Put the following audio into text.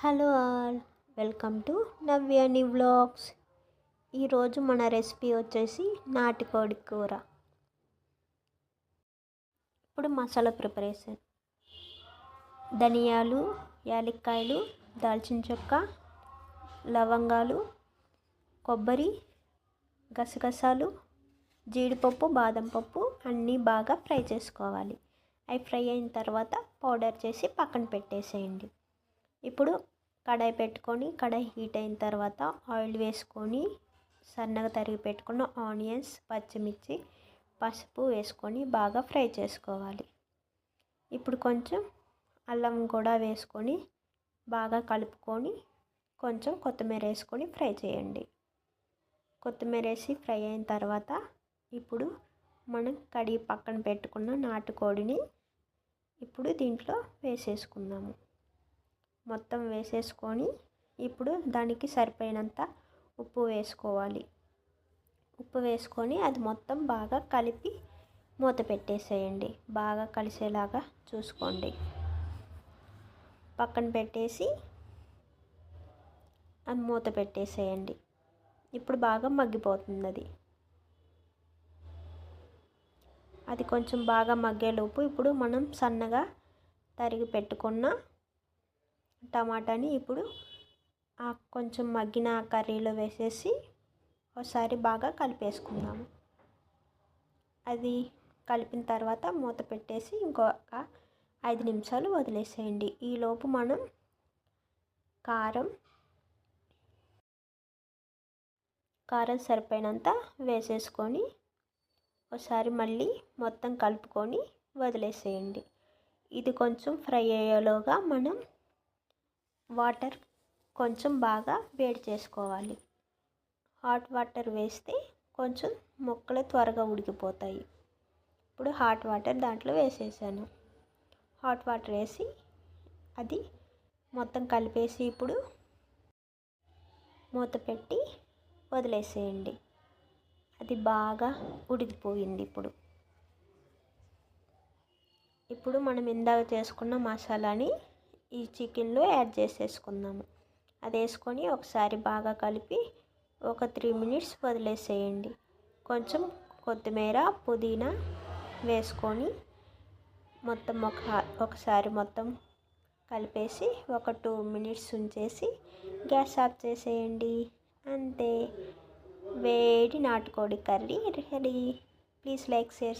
Hello all, welcome to Navyani vlogs. ఈరోజు మన recipe వచ్చేసి నాటుకోడి కూర. ఇప్పుడు మసాలా ప్రిపరేషన్: ధనియాలు, యాలక్కాయలు, దాల్చిన చెక్క, లవంగాలు, కొబ్బరి, గసగసాలు, జీడిపప్పు, బాదం పప్పు అన్నీ బాగా ఫ్రై చేసుకోవాలి. అవి ఫ్రై అయిన తర్వాత పౌడర్ చేసి పక్కన పెట్టేసేయండి. ఇప్పుడు కడాయి పెట్టుకొని, కడాయి హీట్ అయిన తర్వాత ఆయిల్ వేసుకొని, సన్నగా తరిగి పెట్టుకున్న ఆనియన్స్, పచ్చిమిర్చి, పసుపు వేసుకొని బాగా ఫ్రై చేసుకోవాలి. ఇప్పుడు కొంచెం అల్లం కూడా వేసుకొని బాగా కలుపుకొని కొంచెం కొత్తిమీర వేసుకొని ఫ్రై చేయండి. కొత్తిమీర వేసి ఫ్రై అయిన తర్వాత ఇప్పుడు మనం కడిగి పక్కన పెట్టుకున్న నాటుకోడిని ఇప్పుడు దీంట్లో వేసేసుకుందాము. మొత్తం వేసేసుకొని ఇప్పుడు దానికి సరిపోయినంత ఉప్పు వేసుకోవాలి. ఉప్పు వేసుకొని అది మొత్తం బాగా కలిపి మూత పెట్టేసేయండి. బాగా కలిసేలాగా చూసుకోండి. పక్కన పెట్టేసి అది మూత పెట్టేసేయండి. ఇప్పుడు బాగా మగ్గిపోతుంది. అది కొంచెం బాగా మగ్గేలోపు ఇప్పుడు మనం సన్నగా తరిగి పెట్టుకున్న టమాటాని ఇప్పుడు కొంచెం మగ్గిన కర్రీలో వేసేసి ఒకసారి బాగా కలిపేసుకుందాము. అది కలిపిన తర్వాత మూత పెట్టేసి ఇంకొక 5 నిమిషాలు వదిలేసేయండి. ఈలోపు మనం కారం సరిపోయినంత వేసేసుకొని ఒకసారి మళ్ళీ మొత్తం కలుపుకొని వదిలేసేయండి. ఇది కొంచెం ఫ్రై అయ్యేలోగా మనం వాటర్ కొంచెం బాగా వేడి చేసుకోవాలి. హాట్ వాటర్ వేస్తే కొంచెం ముక్కలు త్వరగా ఉడికిపోతాయి. ఇప్పుడు హాట్ వాటర్ దాంట్లో వేసేసాను. హాట్ వాటర్ వేసి అది మొత్తం కలిపేసి ఇప్పుడు మూత పెట్టి వదిలేసేయండి. అది బాగా ఉడికిపోయింది. ఇప్పుడు మనం ఇందాక చేసుకున్న మసాలాని ఈ చికెన్లో యాడ్ చేసేసుకుందాము. అది వేసుకొని ఒకసారి బాగా కలిపి ఒక 3 మినిట్స్ వదిలేసేయండి. కొంచెం కొత్తిమీర, పుదీనా వేసుకొని మొత్తం ఒకసారి మొత్తం కలిపేసి ఒక 2 మినిట్స్ ఉంచేసి గ్యాస్ ఆఫ్ చేసేయండి. అంతే, వేడి నాటుకోడి curry ready. Please like, share.